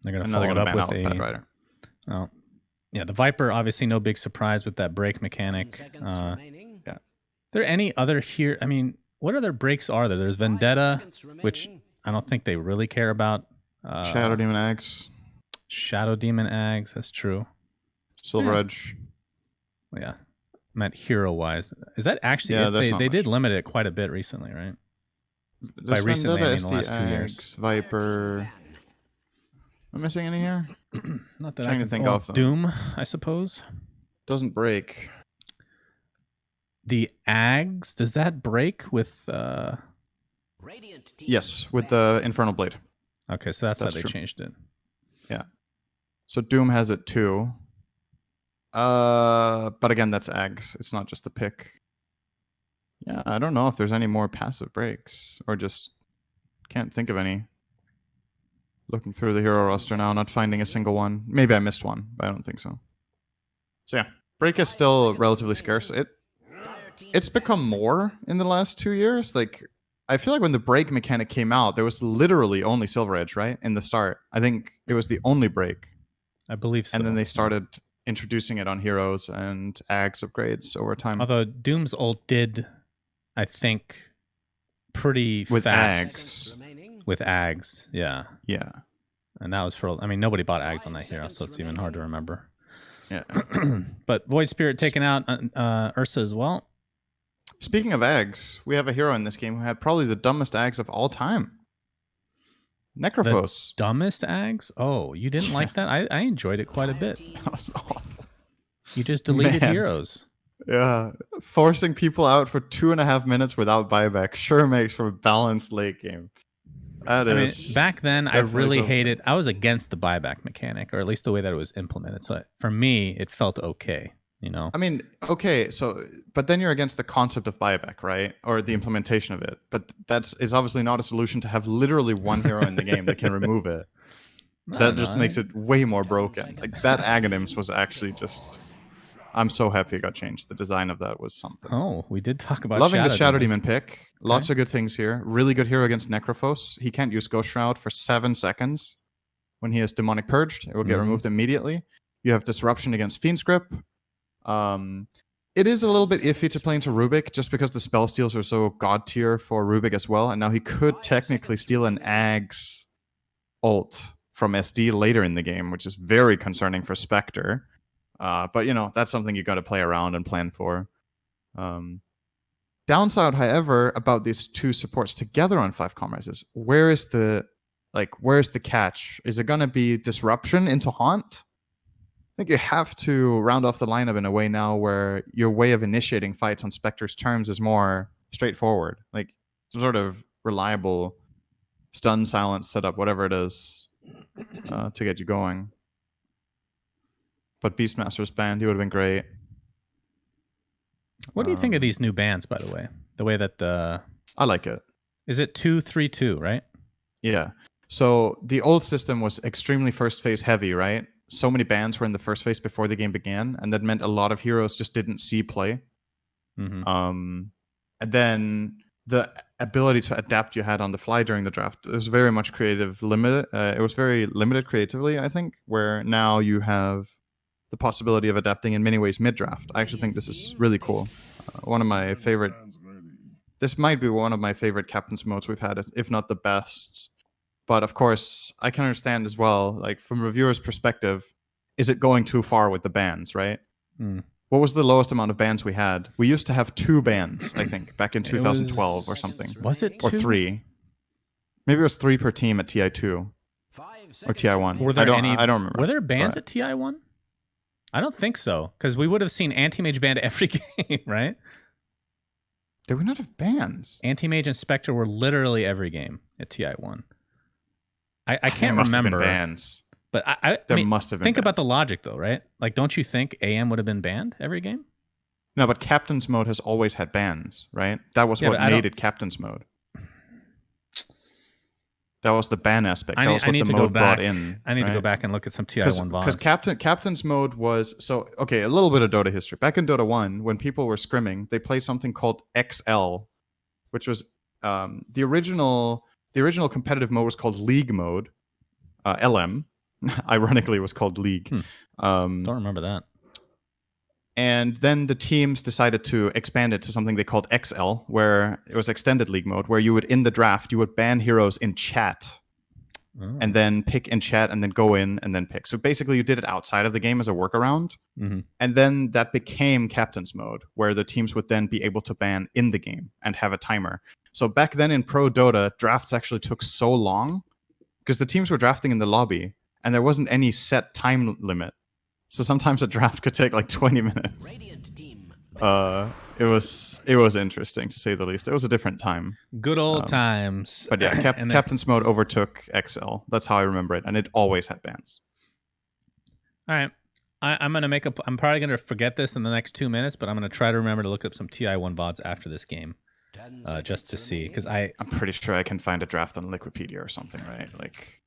They're going to And now follow they're it going up to ban with out Bad Rider. Oh, yeah, the Viper, obviously no big surprise with that break mechanic. Yeah. Are there any other here? I mean, what other breaks are there? There's Vendetta, which I don't think they really care about. Shadow Demon Eggs. Shadow Demon Eggs, that's true. Silver Edge. Yeah, meant hero-wise. Is that actually Yeah, it? that's They not did much. limit it quite a bit recently, right? By There's recently, Vendetta, I mean the SD last 2 years. Eggs, Viper. Am I missing any here? Not that Trying I to can think well, of them. Doom, I suppose. Doesn't break. The Ags, does that break with Yes, with the Infernal Blade. Okay, so that's how they true. changed it. Yeah. So Doom has it too. But again, that's Ags. It's not just the pick. Yeah, I don't know if there's any more passive breaks, or just can't think of any. Looking through the hero roster now, not finding a single one. Maybe I missed one, but I don't think so. So yeah, break is still relatively scarce. It's become more in the last 2 years. Like, I feel like when the break mechanic came out, there was literally only Silver Edge, right? In the start. I think it was the only break. I believe so. And then they started introducing it on heroes and Ags upgrades over time. Although Doom's ult did, I think, pretty with fast. Ags. With Ags, yeah. Yeah. And that was for, I mean, nobody bought Ags on that hero, so it's even hard to remember. Yeah. But Void Spirit taking out Ursa as well. Speaking of Ags, we have a hero in this game who had probably the dumbest Ags of all time. Necrophos. The dumbest Ags? Oh, you didn't like that? I enjoyed it quite a bit. That was awful. You just deleted Man. heroes. Yeah. Forcing people out for 2.5 minutes without buyback sure makes for a balanced late game. I mean, back then, I really hated. I was against the buyback mechanic, or at least the way that it was implemented. So for me, it felt okay. You know. I mean, okay. So, but then you're against the concept of buyback, right? Or the implementation of it. But it's obviously not a solution to have literally one hero in the game that can remove it. That just makes it way more broken. Like that Aghanims was actually just. I'm so happy it got changed. The design of that was something. Oh, we did talk about loving the Shadow Demon pick. Lots of good things here. Really good hero against Necrophos. He can't use Ghost Shroud for 7 seconds. When he has Demonic Purged, it will get removed immediately. You have Disruption against Fiend's Grip. It is a little bit iffy to play into Rubik just because the spell steals are so god tier for Rubik as well. And now he could technically steal an Ags ult from SD later in the game, which is very concerning for Spectre. But, you know, that's something you got to play around and plan for. Downside, however, about these two supports together on 5Comrades is where's the catch? Is it going to be Disruption into Haunt? I think you have to round off the lineup in a way now where your way of initiating fights on Spectre's terms is more straightforward. Like some sort of reliable stun, silence setup, whatever it is, to get you going. But Beastmaster's banned. He would have been great. What do you think of these new bans, by the way? The way that I like it. Is it 2-3-2, right? Yeah. So the old system was extremely first phase heavy, right? So many bans were in the first phase before the game began, and that meant a lot of heroes just didn't see play. Mm-hmm. And then the ability to adapt you had on the fly during the draft. It was very much limited. It was very limited creatively, I think, where now you have the possibility of adapting in many ways mid-draft. I actually think this is really cool. One of my favorite... This might be one of my favorite captain's modes we've had, if not the best. But of course, I can understand as well, like from a reviewer's perspective, is it going too far with the bans, right? Mm. What was the lowest amount of bans we had? We used to have 2 bans, I think, back in 2012 or something. Was it 2? Or 3. Maybe it was 3 per team at TI2. Or TI1. Were there I don't remember. Were there bans at TI1? I don't think so, because we would have seen Anti-Mage banned every game, right? Did we not have bans? Anti-Mage and Spectre were literally every game at TI1. I can't there must remember. Have been bans. But there must have been think bans. about the logic, though, right? Like, don't you think AM would have been banned every game? No, but Captain's Mode has always had bans, right? That was what made it Captain's Mode. That was the ban aspect. That was what the mode brought in. I need to go back and look at some TI1 VODs. Because Captain's Mode was... So, okay, a little bit of Dota history. Back in Dota 1, when people were scrimming, they played something called XL, which was the original competitive mode was called League Mode, LM, Ironically, it was called League. Don't remember that. And then the teams decided to expand it to something they called XL, where it was extended league mode, where you would, in the draft, you would ban heroes in chat. And then pick in chat and then go in and then pick. So basically you did it outside of the game as a workaround. And then that became captain's mode, where the teams would then be able to ban in the game and have a timer. So back then in Pro Dota, drafts actually took so long because the teams were drafting in the lobby and there wasn't any set time limit. So sometimes a draft could take like 20 minutes. It was interesting, to say the least. It was a different time. Good old times. But yeah, Captain's Mode overtook XL. That's how I remember it. And it always had bans. All right. I'm probably going to forget this in the next 2 minutes, but I'm going to try to remember to look up some TI1 VODs after this game. Just to see, because I'm pretty sure I can find a draft on Liquipedia or something, right? Like,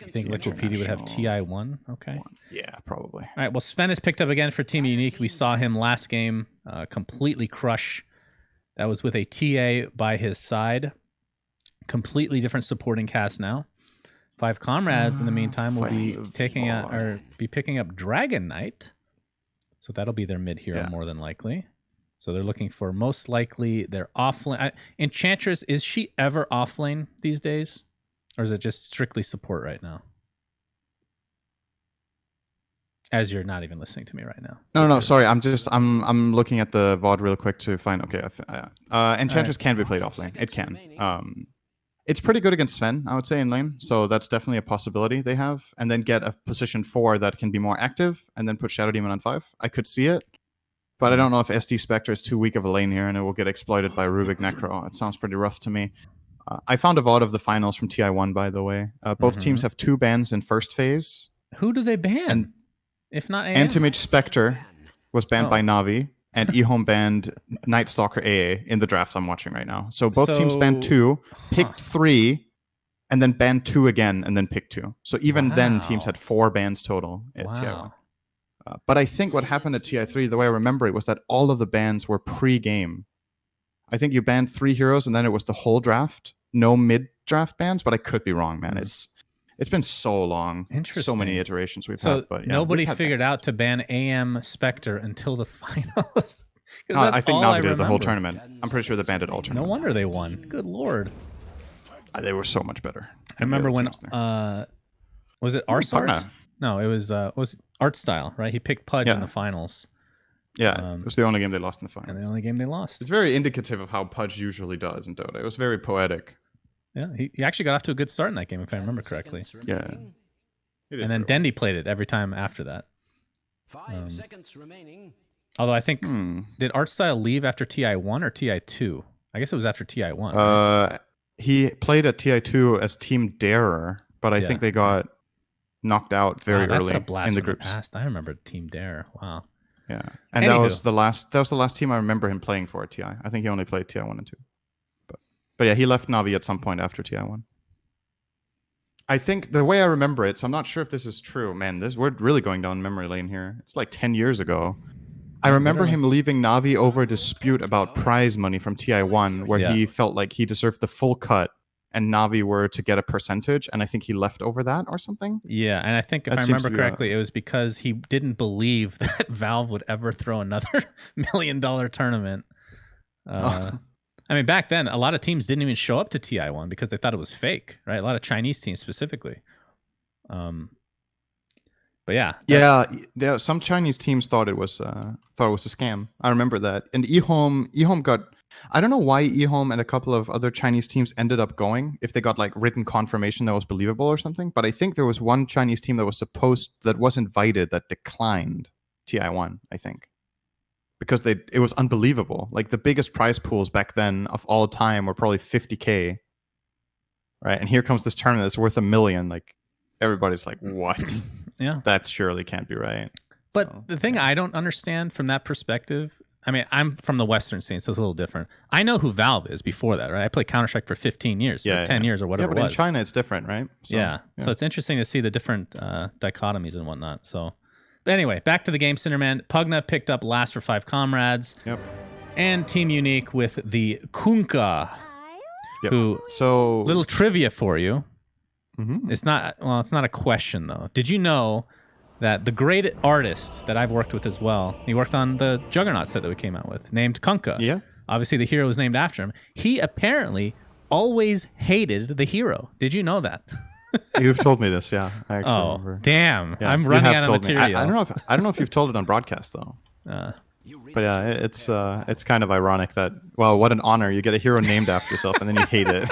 you think Liquipedia would have TI1? Okay. Yeah, probably. All right. Well, Sven is picked up again for Team Unique. We saw him last game completely crush. That was with a TA by his side. Completely different supporting cast now. 5Comrades in the meantime will be picking up Dragon Knight. So that'll be their mid hero more than likely. So they're looking for, most likely, their offlane. Enchantress, is she ever offlane these days? Or is it just strictly support right now? As you're not even listening to me right now. No, sorry. I'm looking at the VOD real quick to find. Okay, Enchantress can be played offlane. It can. It's pretty good against Sven, I would say, in lane. So that's definitely a possibility they have. And then get a position 4 that can be more active, and then put Shadow Demon on 5. I could see it. But I don't know if SD Spectre is too weak of a lane here and it will get exploited by Rubik Necro. It sounds pretty rough to me. I found a VOD of the finals from TI1, by the way. Both teams have 2 bans in first phase. Who do they ban? And if not AM? Antimage Spectre was banned by Navi, and eHome banned Night Stalker AA in the draft I'm watching right now. So both teams banned 2, picked 3, and then banned 2 again, and then picked 2. So even then, teams had 4 bans total at TI1. But I think what happened at TI3, the way I remember it, was that all of the bans were pre-game. I think you banned 3 heroes, and then it was the whole draft. No mid-draft bans, but I could be wrong, man. It's been so long. Interesting. So many iterations we've had. But yeah, nobody figured out to ban AM Spectre until the finals. I think Navi did the whole tournament. I'm pretty sure they banned it all tournament. No wonder they won. Good lord. They were so much better. I remember when... was it Arsart? No, it was Art Style, right? He picked Pudge in the finals. Yeah, it was the only game they lost in the finals. And the only game they lost. It's very indicative of how Pudge usually does in Dota. It was very poetic. Yeah, he actually got off to a good start in that game, if I remember correctly. Yeah. And then Dendy played it every time after that. 5 seconds remaining. Although I think, did Art Style leave after TI1 or TI2? I guess it was after TI1. Right? He played at TI2 as Team Darer, but I think they got knocked out very early in the groups. I remember Team Dare. Wow. Yeah, and that was the last team I remember him playing for at TI. I think he only played TI1 and 2. But yeah, he left Navi at some point after TI1. I think the way I remember it, so I'm not sure if this is true. Man, we're really going down memory lane here. It's like 10 years ago. I remember him leaving Navi over a dispute about prize money from TI1, where he felt like he deserved the full cut and Navi were to get a percentage, and I think he left over that or something. Yeah, and I think if I remember correctly, it was because he didn't believe that Valve would ever throw another $1 million tournament. I mean, back then, a lot of teams didn't even show up to TI1 because they thought it was fake, right? A lot of Chinese teams specifically. But yeah, some Chinese teams thought it was a scam. I remember that. And eHome got. I don't know why eHome and a couple of other Chinese teams ended up going, if they got like written confirmation that was believable or something. But I think there was one Chinese team that was invited that declined TI1, I think. Because it was unbelievable. Like the biggest prize pools back then of all time were probably 50K. Right? And here comes this tournament that's worth $1 million. Like everybody's like, what? Yeah. That surely can't be right. But the thing I don't understand from that perspective, I mean, I'm from the Western scene, so it's a little different. I know who Valve is before that, right? I played Counter-Strike for 15 years, 10 years or whatever it was. Yeah, but in China, it's different, right? So, so it's interesting to see the different dichotomies and whatnot. So, but anyway, back to the game, Cinderman. Pugna picked up last for 5Comrades. Yep. And Team Unique with the Kunkka. Yep. Who, little trivia for you. It's not a question though. Did you know that the great artist that I've worked with as well, he worked on the Juggernaut set that we came out with, named Kunkka. Yeah. Obviously, the hero was named after him. He apparently always hated the hero. Did you know that? You've told me this, yeah. I actually remember. Damn! Yeah, I'm you running have out of told me. material. I don't know if you've told it on broadcast though. But yeah, it's kind of ironic that, well, what an honor, you get a hero named after yourself and then you hate it.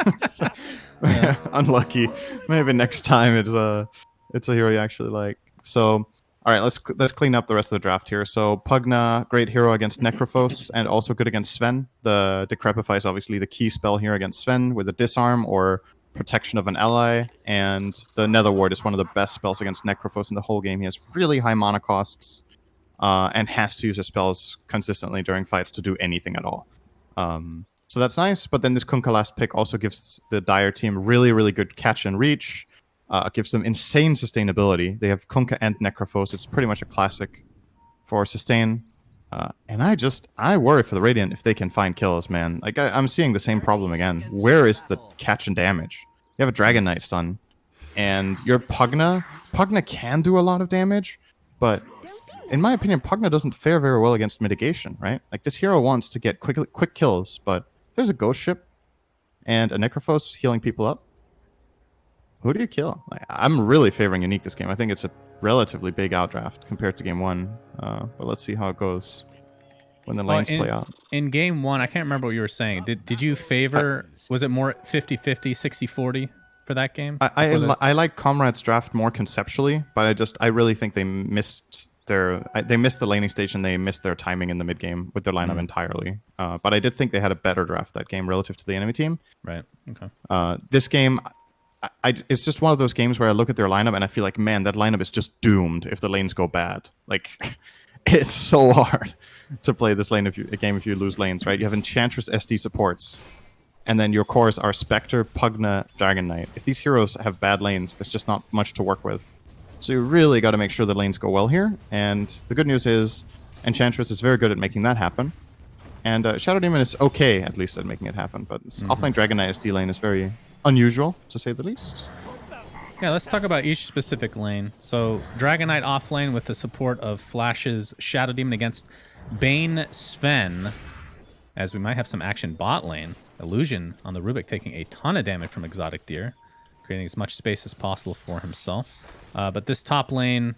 Unlucky. Maybe next time it's a hero you actually like. So, all right, let's clean up the rest of the draft here. So Pugna, great hero against Necrophos and also good against Sven. The Decrepify is obviously the key spell here against Sven with a disarm or protection of an ally, and the Nether Ward is one of the best spells against Necrophos in the whole game. He has really high mana costs. And has to use his spells consistently during fights to do anything at all. So that's nice, but then this Kunkka last pick also gives the Dire team really, really good catch and reach. Gives them insane sustainability. They have Kunkka and Necrophos. It's pretty much a classic for sustain. And I worry for the Radiant if they can find kills, man. Like, I'm seeing the same problem again. Where is the catch and damage? You have a Dragon Knight stun, and your Pugna can do a lot of damage, but in my opinion, Pugna doesn't fare very well against mitigation, right? Like, this hero wants to get quick kills, but if there's a Ghost Ship and a Necrophos healing people up, who do you kill? Like, I'm really favoring Unique this game. I think it's a relatively big outdraft compared to game 1, but let's see how it goes when the lanes play out. In game 1, I can't remember what you were saying. Did you favor, was it more 50-50, 60-40 for that game? I like Comrades draft more conceptually, but I really think they missed the laning station. They missed their timing in the mid game with their lineup entirely. But I did think they had a better draft that game relative to the enemy team. Right. Okay. This game, it's just one of those games where I look at their lineup and I feel like, man, that lineup is just doomed if the lanes go bad. Like, it's so hard to play this game if you lose lanes, right? You have Enchantress SD supports, and then your cores are Spectre, Pugna, Dragon Knight. If these heroes have bad lanes, there's just not much to work with. So you really got to make sure the lanes go well here. And the good news is Enchantress is very good at making that happen. And Shadow Demon is okay, at least, at making it happen. But offlane Dragon Knight SD lane is very unusual, to say the least. Yeah, let's talk about each specific lane. So Dragon Knight offlane with the support of Flash's Shadow Demon against Bane Sven, as we might have some action bot lane. Illusion on the Rubik taking a ton of damage from Exotic Deer, creating as much space as possible for himself. But this top lane,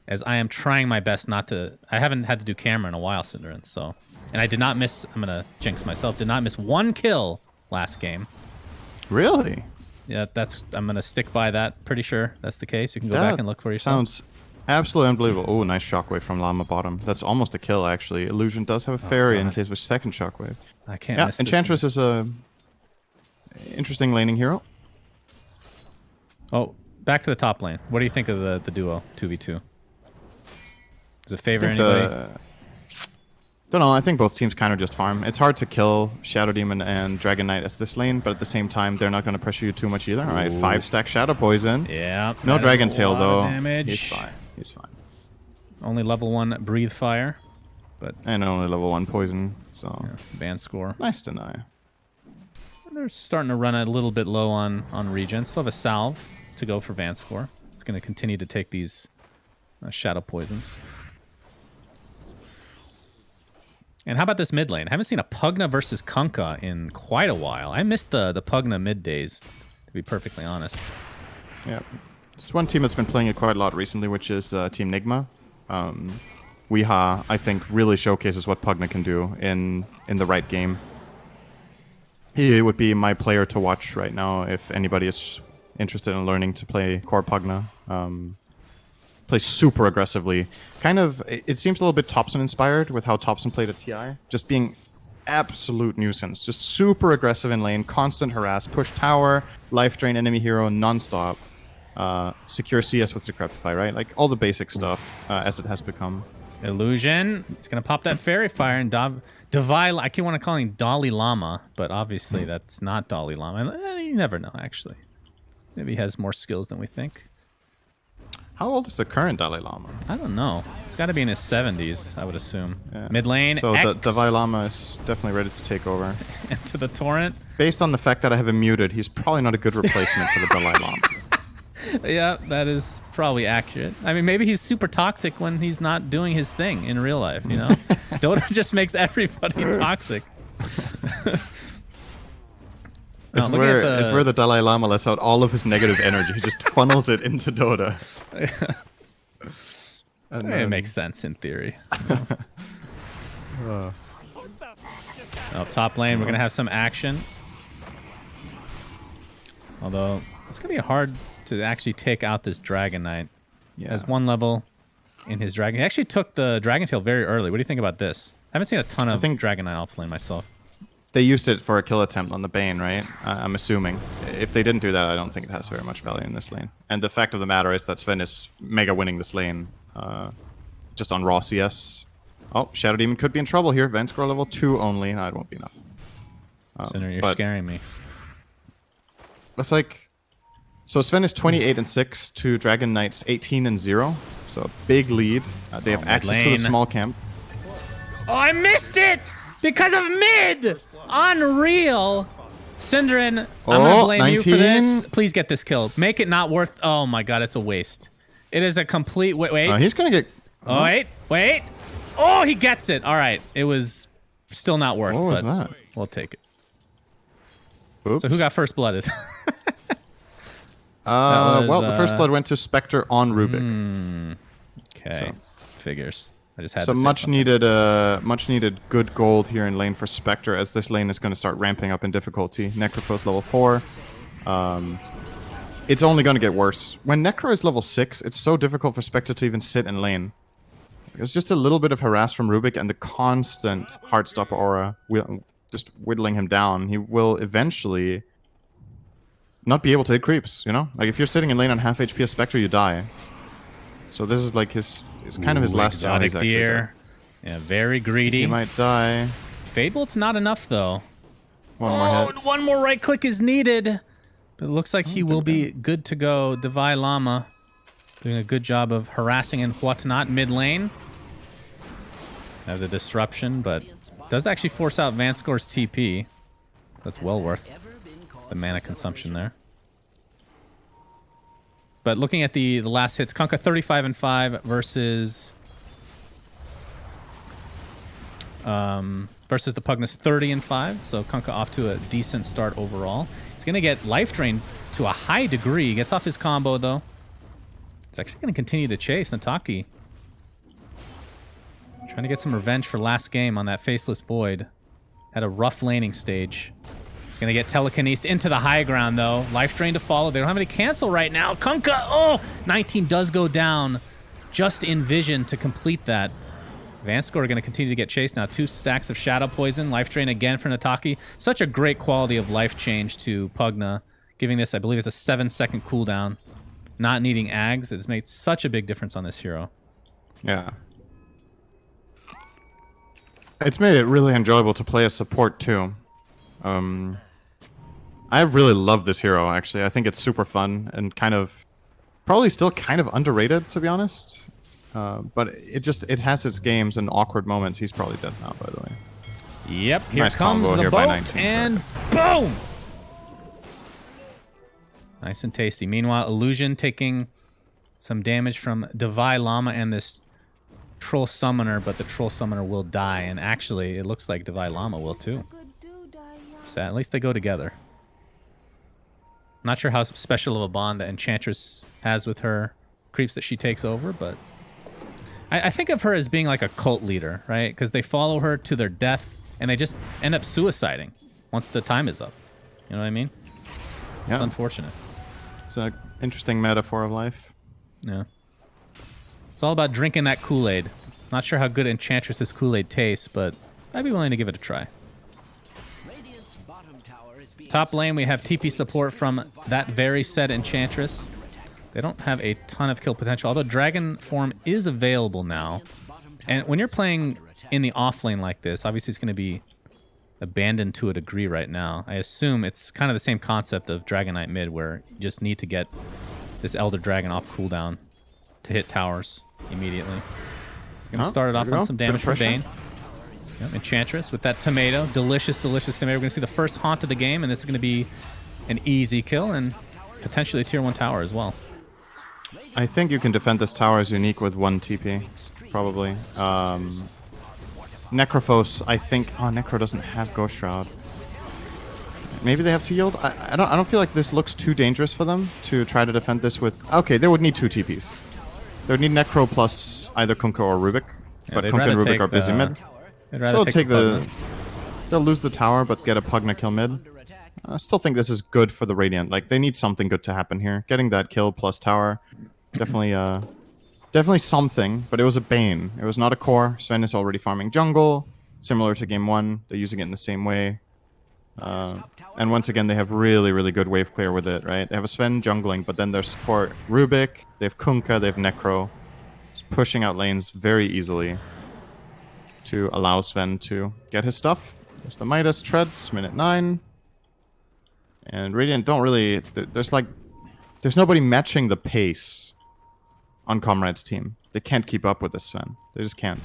as I am trying my best not to... I haven't had to do camera in a while, Cinderin, so... And I did not miss... I'm going to jinx myself. Did not miss one kill last game. Really? Yeah, I'm going to stick by that. Pretty sure that's the case. You can go back and look for yourself. Sounds absolutely unbelievable. Oh, nice shockwave from Llama bottom. That's almost a kill, actually. Illusion does have a fairy in case of a second shockwave. I can't miss Enchantress is a interesting laning hero. Oh, back to the top lane. What do you think of the duo 2v2? Does it favor anybody? Don't know. I think both teams kind of just farm. It's hard to kill Shadow Demon and Dragon Knight as this lane, but at the same time, they're not going to pressure you too much either. All right, 5-stack Shadow Poison. Yeah. No Dragon Tail, though. Damage. He's fine. He's fine. Only level 1 Breathe Fire. And only level 1 Poison, so... Yeah, ban score. Nice deny. They're starting to run a little bit low on regen. Still have a Salve to go for Van Score. It's going to continue to take these Shadow Poisons. And how about this mid lane? I haven't seen a Pugna versus Kunkka in quite a while. I missed the Pugna mid days, to be perfectly honest. Yeah. It's one team that's been playing it quite a lot recently, which is Team Nigma. Weeha, I think, really showcases what Pugna can do in the right game. He would be my player to watch right now if anybody is interested in learning to play core Pugna. Plays super aggressively. Kind of, it seems a little bit Topson inspired with how Topson played at TI. Just being absolute nuisance. Just super aggressive in lane, constant harass, push tower, life drain enemy hero nonstop. Secure CS with Decrepify, right? Like all the basic stuff as it has become. Illusion. It's going to pop that Fairy Fire and Davai. I keep want to call him Dalai Lama, but obviously that's not Dalai Lama. You never know, actually. Maybe he has more skills than we think. How old is the current Dalai Lama? I don't know. It's got to be in his 70s, I would assume. Yeah. Mid lane, so the Dalai Lama is definitely ready to take over. Into the torrent. Based on the fact that I have him muted, he's probably not a good replacement for the Dalai Lama. Yeah, that is probably accurate. I mean, maybe he's super toxic when he's not doing his thing in real life, you know? Dota just makes everybody toxic. It's where the Dalai Lama lets out all of his negative energy. He just funnels it into Dota. And it makes sense in theory. Oh, top lane, we're going to have some action. Although, it's going to be hard to actually take out this Dragon Knight. Yeah. Has one level in his Dragon. He actually took the Dragon Tail very early. What do you think about this? I haven't seen a ton of Dragon Knight offlane myself. They used it for a kill attempt on the Bane, right? I'm assuming. If they didn't do that, I don't think it has very much value in this lane. And the fact of the matter is that Sven is mega winning this lane. Just on raw CS. Oh, Shadow Demon could be in trouble here. Vanscore level 2 only. No, it won't be enough. Sinner, you're scaring me. That's like... So Sven is 28-6 to Dragon Knight's 18-0. So a big lead. They have access to the small camp. Oh, I missed it! Because of mid! Unreal! Synderin, I'm gonna blame 19. you for this. Please get this kill. Make it not worth... Oh my god, it's a waste. It is a complete... Wait. He's gonna get... Oh, wait. Oh, he gets it. All right. It was still not worth. What was but that? We'll take it. Oops. So who got first blood? Well, the first blood went to Spectre on Rubik. Okay. Figures. I just had so to say much needed good gold here in lane for Spectre, as this lane is going to start ramping up in difficulty. Necrophos level 4. It's only going to get worse. When Necro is level 6, it's so difficult for Spectre to even sit in lane. It's just a little bit of harass from Rubik and the constant Heartstopper aura just whittling him down. He will eventually not be able to hit creeps, you know? Like, if you're sitting in lane on half HP as Spectre, you die. So this is like it's kind of his last exotic deer. Yeah, very greedy. He might die. Fadebolt's not enough, though. One more hit. One more right click is needed. But it looks like he will be good to go. Divai Lama doing a good job of harassing and whatnot mid lane. Have the disruption, but does actually force out Vanscore's TP. So that's well worth the mana consumption there. But looking at the last hits, Kunkka 35-5 versus the Pugnus 30-5. So Kunkka off to a decent start overall. He's going to get life drain to a high degree. Gets off his combo though. It's actually going to continue to chase Nataki. Trying to get some revenge for last game on that Faceless Void. Had a rough laning stage. He's going to get telekinesed into the high ground, though. Life drain to follow. They don't have any cancel right now. Kunkka, oh! 19 does go down just in vision to complete that. Vanscore are going to continue to get chased now. 2 stacks of Shadow Poison. Life drain again for Nataki. Such a great quality of life change to Pugna. Giving this, I believe, it's a 7-second cooldown. Not needing Ags. It's made such a big difference on this hero. Yeah. It's made it really enjoyable to play as support, too. I really love this hero, actually. I think it's super fun and probably still kind of underrated, to be honest. But it has its games and awkward moments. He's probably dead now, by the way. Yep, here nice comes the here boat, 19, and boom! Nice and tasty. Meanwhile, Illusion taking some damage from Divai Lama and this Troll Summoner, but the Troll Summoner will die, and actually, it looks like Divai Lama will too. Sad. At least they go together. Not sure how special of a bond that Enchantress has with her creeps that she takes over, but I think of her as being like a cult leader, right? Because they follow her to their death, and they just end up suiciding once the time is up. You know what I mean? Yeah. It's unfortunate. It's an interesting metaphor of life. Yeah. It's all about drinking that Kool-Aid. Not sure how good Enchantress's Kool-Aid tastes, but I'd be willing to give it a try. Top lane, we have TP support from that very said Enchantress. They don't have a ton of kill potential, although Dragon form is available now. And when you're playing in the off lane like this, obviously it's going to be abandoned to a degree right now. I assume it's kind of the same concept of Dragon Knight mid, where you just need to get this Elder Dragon off cooldown to hit towers immediately. Going to start it off on some damage for Bane. Yep, Enchantress with that tomato. Delicious, delicious tomato. We're going to see the first haunt of the game, and this is going to be an easy kill and potentially a tier 1 tower as well. I think you can defend this tower as unique with 1 TP, probably. Necrophos, I think. Oh, Necro doesn't have Ghost Shroud. Maybe they have to yield. I don't feel like this looks too dangerous for them to try to defend this with. Okay, they would need 2 TPs. They would need Necro plus either Kunkka or Rubik, but Kunkka and Rubik are busy mid. So they'll take the. They'll lose the tower, but get a Pugna kill mid. I still think this is good for the Radiant. Like, they need something good to happen here. Getting that kill plus tower, definitely something. But it was a Bane. It was not a core. Sven is already farming jungle, similar to game 1. They're using it in the same way. And once again, they have really, really good wave clear with it, right? They have a Sven jungling, but then their support Rubik, they have Kunkka, they have Necro. Just pushing out lanes very easily to allow Sven to get his stuff. There's the Midas treads, minute 9. And Radiant don't really... There's nobody matching the pace on Comrades' team. They can't keep up with this Sven. They just can't.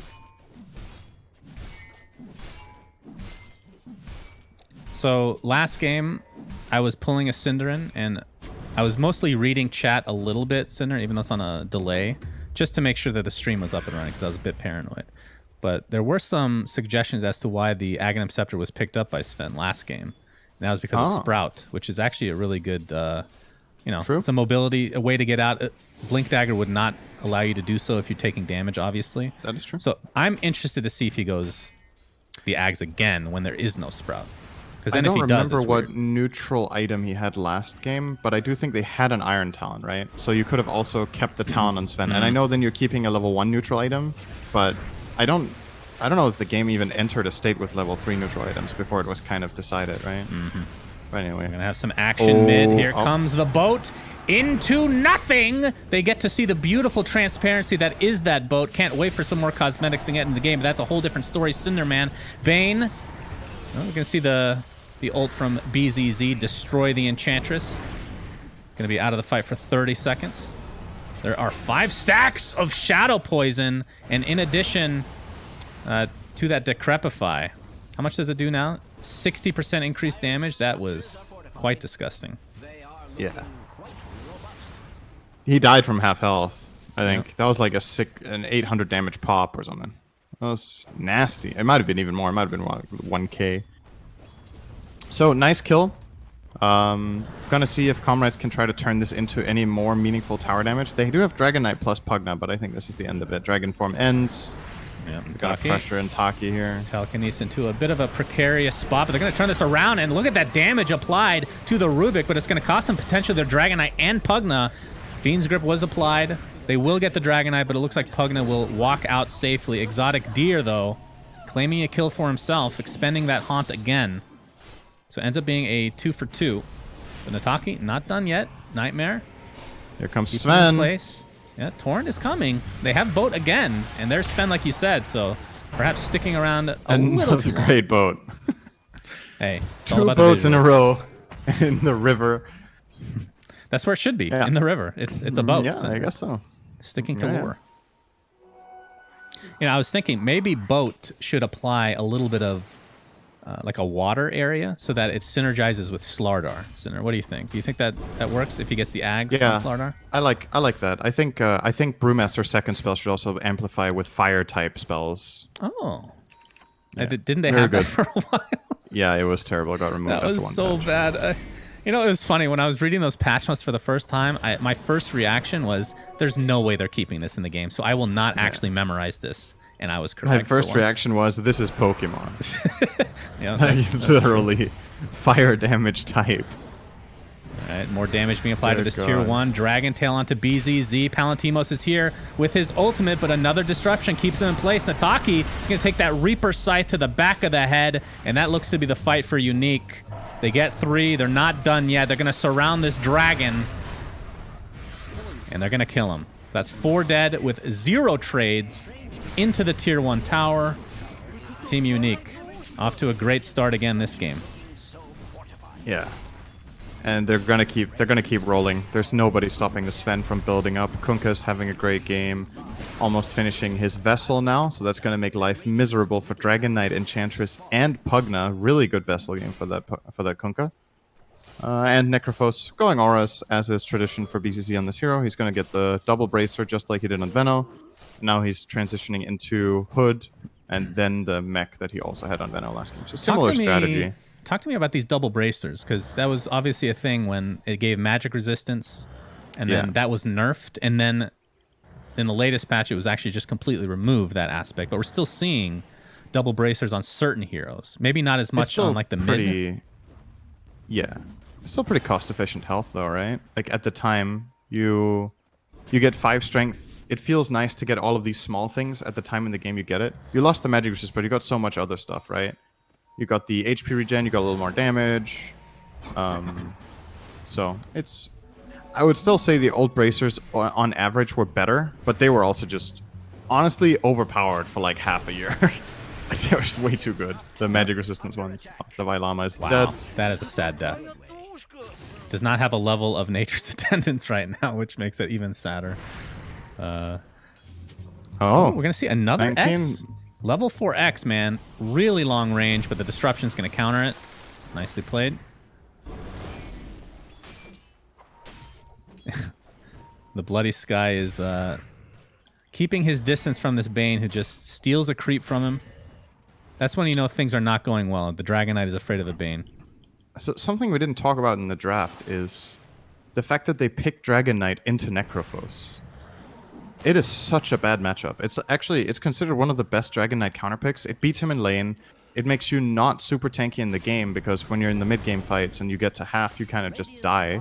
So last game, I was pulling a Cinderin, and I was mostly reading chat a little bit, Cinderin, even though it's on a delay, just to make sure that the stream was up and running, because I was a bit paranoid. But there were some suggestions as to why the Aghanim Scepter was picked up by Sven last game. And that was because of Sprout, which is actually a really good, True. It's a mobility, a way to get out. Blink Dagger would not allow you to do so if you're taking damage, obviously. That is true. So I'm interested to see if he goes the Ags again when there is no Sprout. I don't remember what neutral item he had last game, but I do think they had an Iron Talon, right? So you could have also kept the Talon on Sven. And I know then you're keeping a level 1 neutral item, but I don't know if the game even entered a state with level 3 neutral items before it was kind of decided, right? But anyway. We're going to have some action mid. Here comes the boat into nothing. They get to see the beautiful transparency that is that boat. Can't wait for some more cosmetics to get in the game, but that's a whole different story. Cinderman. Bane. Well, we're going to see the ult from BZZ destroy the Enchantress. Going to be out of the fight for 30 seconds. There are 5 stacks of Shadow Poison, and in addition to that Decrepify. How much does it do now? 60% increased damage? That was quite disgusting. Yeah. He died from half health, I think. Yeah. That was like an 800 damage pop or something. That was nasty. It might have been even more. It might have been 1k. So, nice kill. Gonna see if Comrades can try to turn this into any more meaningful tower damage. They do have Dragon Knight plus Pugna, but I think this is the end of it. Dragon form ends. Yeah, got pressure in Taki here. Telekinesis into a bit of a precarious spot, but they're going to turn this around, and look at that damage applied to the Rubik, but it's going to cost them potentially their Dragon Knight and Pugna. Fiend's Grip was applied. They will get the Dragon Knight, but it looks like Pugna will walk out safely. Exotic Deer, though, claiming a kill for himself, expending that Haunt again. So it ends up being a 2 for 2. But Nataki, not done yet. Nightmare. Here comes Sven. Yeah, Torrent is coming. They have boat again, and there's Sven, like you said, so perhaps sticking around a little too long. Great boat. Hey, 2 boats in a row in the river. That's where it should be, in the river. It's a boat. Yeah, I guess so. Sticking to lore. You know, I was thinking maybe boat should apply a little bit of like a water area so that it synergizes with Slardar. Sinner, what do you think? Do you think that works if he gets the Ags on Slardar? I like that. I think Brewmaster's second spell should also amplify with fire type spells. Oh. Yeah. Didn't they have that for a while? Yeah, it was terrible. It got removed after one patch. That was so bad. You know, it was funny. When I was reading those patch notes for the first time, my first reaction was, there's no way they're keeping this in the game, so I will not actually memorize this. And I was correct. My first reaction was, this is Pokemon. Yeah, literally fire damage type. All right, more damage being applied to this tier 1. Dragon Tail onto BZZ. Palantimos is here with his ultimate, but another disruption keeps him in place. Nataki is going to take that Reaper Scythe to the back of the head, and that looks to be the fight for Unique. They get 3. They're not done yet. They're going to surround this dragon, and they're going to kill him. That's 4 dead with 0 trades into the tier 1 tower. Team Unique off to a great start again this game. Yeah. And they're gonna keep rolling. There's nobody stopping the Sven from building up. Kunkka's having a great game, almost finishing his Vessel now, so that's gonna make life miserable for Dragon Knight, Enchantress, and Pugna. Really good Vessel game for that Kunkka. And Necrophos going auras, as is tradition for BCC on this hero. He's going to get the double bracer just like he did on Veno. Now he's transitioning into Hood, and then the mech that he also had on Veno last game. So similar strategy. Talk to me about these double bracers, because that was obviously a thing when it gave magic resistance, and then that was nerfed, and then in the latest patch it was actually just completely removed, that aspect. But we're still seeing double bracers on certain heroes. Maybe not as much on like the mid. Yeah. Still pretty cost-efficient health, though, right? Like, at the time, you get 5 strength. It feels nice to get all of these small things at the time in the game you get it. You lost the magic resist, but you got so much other stuff, right? You got the HP regen, you got a little more damage. So, it's... I would still say the old bracers, on average, were better, but they were also just, honestly, overpowered for, like, half a year. They were just way too good. The magic resistance ones. The Vailama is dead. That is a sad death. Does not have a level of nature's attendance right now, which makes it even sadder. We're gonna see another 19. X. Level 4 X, man. Really long range, but the disruption's gonna counter it. Nicely played. The Bloody Sky is keeping his distance from this Bane, who just steals a creep from him. That's when you know things are not going well. The Dragon Knight is afraid of the Bane. So something we didn't talk about in the draft is the fact that they picked Dragon Knight into Necrophos. It is such a bad matchup. It's considered one of the best Dragon Knight counterpicks. It beats him in lane. It makes you not super tanky in the game, because when you're in the mid-game fights and you get to half, you kind of just die.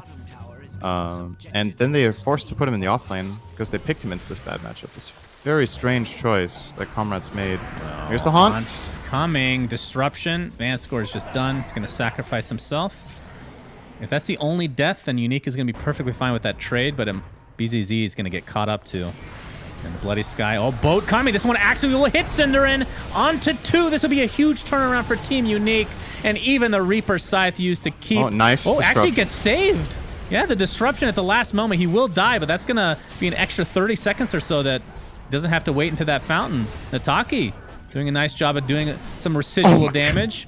And then they are forced to put him in the offlane because they picked him into this bad matchup. It's a very strange choice that Comrades made. Here's the haunt. Coming. Disruption. Vanscore is just done. He's going to sacrifice himself. If that's the only death, then Unique is going to be perfectly fine with that trade, but BZZ is going to get caught up too. And the Bloody Sky. Oh, boat coming. This one actually will hit Cinderin. Onto 2. This will be a huge turnaround for Team Unique. And even the Reaper Scythe used to keep... Oh, nice. Oh, actually gets saved. Yeah, the disruption at the last moment. He will die, but that's going to be an extra 30 seconds or so that doesn't have to wait into that fountain. Nataki doing a nice job of doing some residual damage.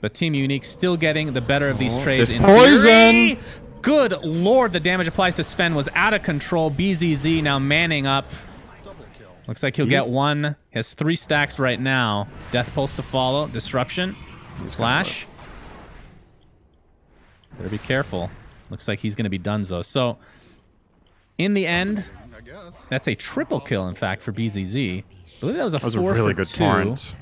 But Team Unique still getting the better of these trades. This poison! Good lord, the damage applied to Sven was out of control. BZZ now manning up. Looks like he'll get one. He has 3 stacks right now. Death Pulse to follow. Disruption. Flash. Better be careful. Looks like he's going to be donezo. So, in the end, that's a triple kill, in fact, for BZZ. I believe that was a really good torrent.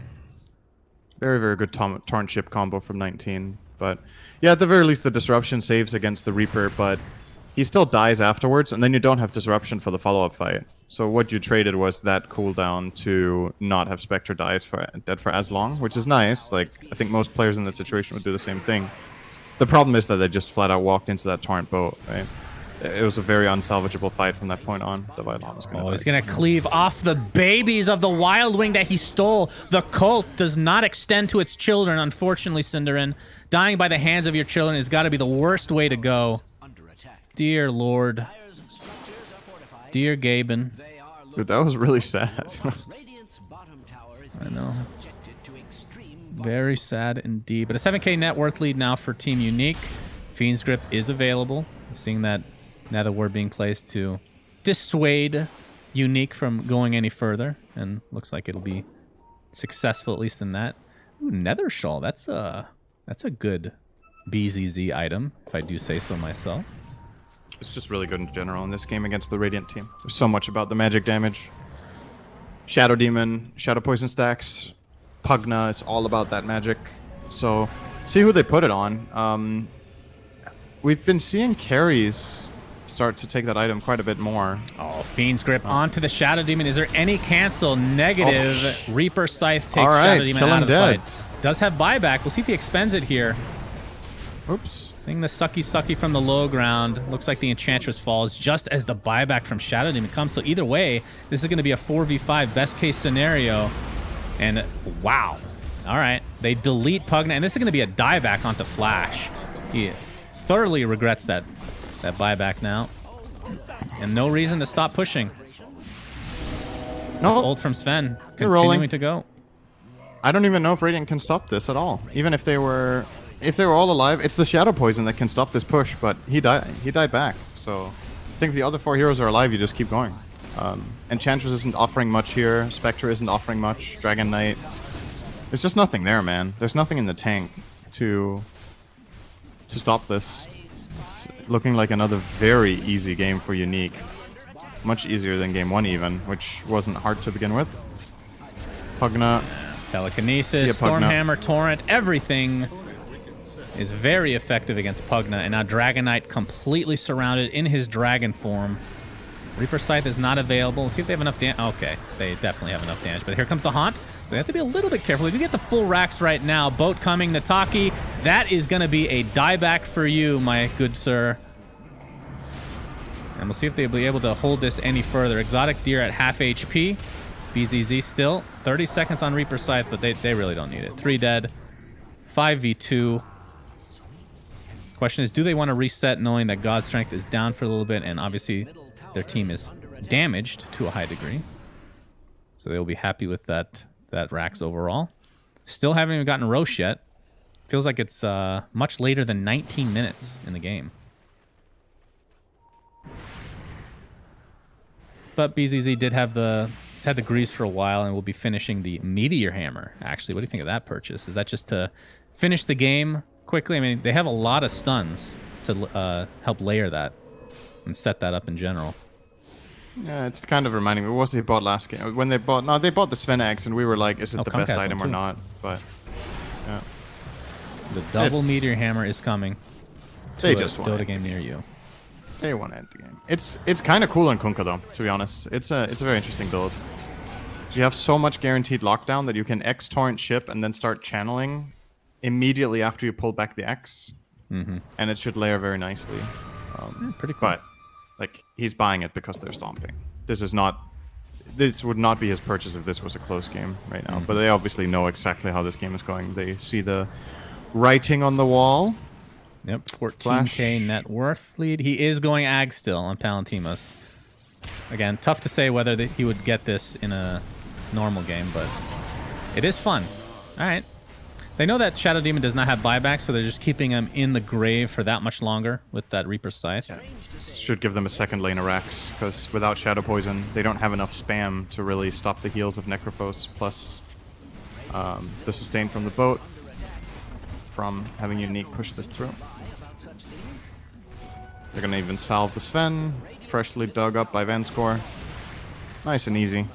Very, very good torrent chip combo from 19. But yeah, at the very least, the disruption saves against the Reaper, but he still dies afterwards, and then you don't have disruption for the follow-up fight. So what you traded was that cooldown to not have Spectre dead for as long, which is nice. Like, I think most players in that situation would do the same thing. The problem is that they just flat out walked into that torrent boat, right? It was a very unsalvageable fight from that point on. The Vailama's gonna he's going to cleave off the babies of the Wild Wing that he stole. The cult does not extend to its children, unfortunately, Cinderin. Dying by the hands of your children has got to be the worst way to go. Dear Lord. Dear Gaben. Dude, that was really sad. I know. Very sad indeed. But a 7k net worth lead now for Team Unique. Fiend's Grip is available. Seeing that now the word being placed to dissuade Unique from going any further. And looks like it'll be successful, at least in that. Ooh, Nether Shawl. That's a good BZZ item, if I do say so myself. It's just really good in general in this game against the Radiant team. There's so much about the magic damage. Shadow Demon, Shadow Poison stacks, Pugna is all about that magic. So, see who they put it on. We've been seeing carries start to take that item quite a bit more. Oh, Fiend's Grip onto the Shadow Demon. Is there any cancel? Negative. Oh. Reaper Scythe takes Shadow Demon out of the fight. Does have buyback. We'll see if he expends it here. Oops. Seeing the sucky from the low ground. Looks like the Enchantress falls just as the buyback from Shadow Demon comes. So either way, this is going to be a 4v5 best case scenario. And wow. All right. They delete Pugna. And this is going to be a dieback onto Flash. He thoroughly regrets that buyback now. And no reason to stop pushing. No. Ult from Sven. Continuing to go. I don't even know if Radiant can stop this at all. Even if they were if they were all alive, it's the Shadow Poison that can stop this push, but he died back. So I think the other 4 heroes are alive, you just keep going. Enchantress isn't offering much here, Spectre isn't offering much, Dragon Knight. There's just nothing there, man. There's nothing in the tank to stop this. It's looking like another very easy game for Unique. Much easier than game 1 even, which wasn't hard to begin with. Pugna. Telekinesis, Stormhammer, Torrent, everything is very effective against Pugna. And now Dragon Knight completely surrounded in his dragon form. Reaper Scythe is not available. Let's see if they have enough damage. Okay, they definitely have enough damage. But here comes the Haunt. They have to be a little bit careful. If you get the full racks right now, boat coming, Nataki, that is going to be a dieback for you, my good sir. And we'll see if they'll be able to hold this any further. Exotic Deer at half HP. BZZ still. 30 seconds on Reaper Scythe, but they really don't need it. 3 dead. 5v2. Question is, do they want to reset knowing that God's Strength is down for a little bit, and obviously their team is damaged to a high degree. So they'll be happy with that Rax overall. Still haven't even gotten Roche yet. Feels like it's much later than 19 minutes in the game. But BZZ did have he's had the grease for a while and will be finishing the Meteor Hammer, actually. What do you think of that purchase? Is that just to finish the game quickly? I mean, they have a lot of stuns to help layer that and set that up in general. Yeah, it's kind of reminding me. What was they bought last game? When they bought... No, they bought the Sven Eggs, and we were like, is it the best item or not? But, yeah. The double Meteor Hammer is coming to they a just Dota game near you. They want to end the game. It's kind of cool on Kunkka, though, to be honest. It's a very interesting build. You have so much guaranteed lockdown that you can X-torrent ship and then start channeling immediately after you pull back the X. Mm-hmm. And it should layer very nicely. Pretty cool. But, like, he's buying it because they're stomping. This would not be his purchase if this was a close game right now. But they obviously know exactly how this game is going. They see the writing on the wall. Yep, 14k net worth lead. He is going Ag still on Palantimus. Again, tough to say whether he would get this in a normal game, but it is fun. All right. They know that Shadow Demon does not have buyback, so they're just keeping him in the grave for that much longer with that Reaper Scythe. Yeah. Should give them a second lane of Rax, because without Shadow Poison, they don't have enough spam to really stop the heals of Necrophos, plus the sustain from the boat, from having Unique push this through. They're going to even salve the Sven, freshly dug up by Vanscore. Nice and easy.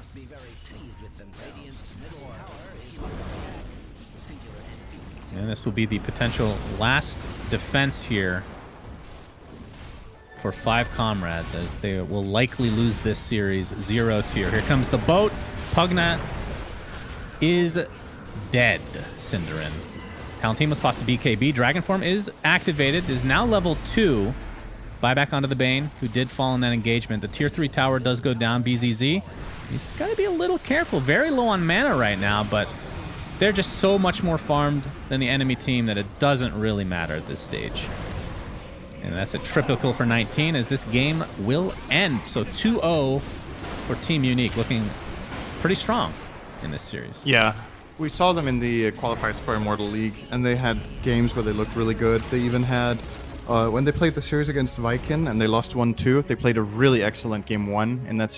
And this will be the potential last defense here for 5Comrades, as they will likely lose this series 0-2. Here comes the boat. Pugna is dead, Cinderin. Palantimus pops to BKB. Dragon form is activated, is now level 2. Buyback onto the Bane, who did fall in that engagement. The tier 3 tower does go down. BZZ, he's got to be a little careful. Very low on mana right now, but they're just so much more farmed than the enemy team that it doesn't really matter at this stage. And that's a triple kill for 19, as this game will end. So 2-0 for Team Unique, looking pretty strong in this series. Yeah. We saw them in the qualifiers for Immortal League, and they had games where they looked really good. They even had, when they played the series against Viking and they lost 1-2, they played a really excellent game 1 in that series.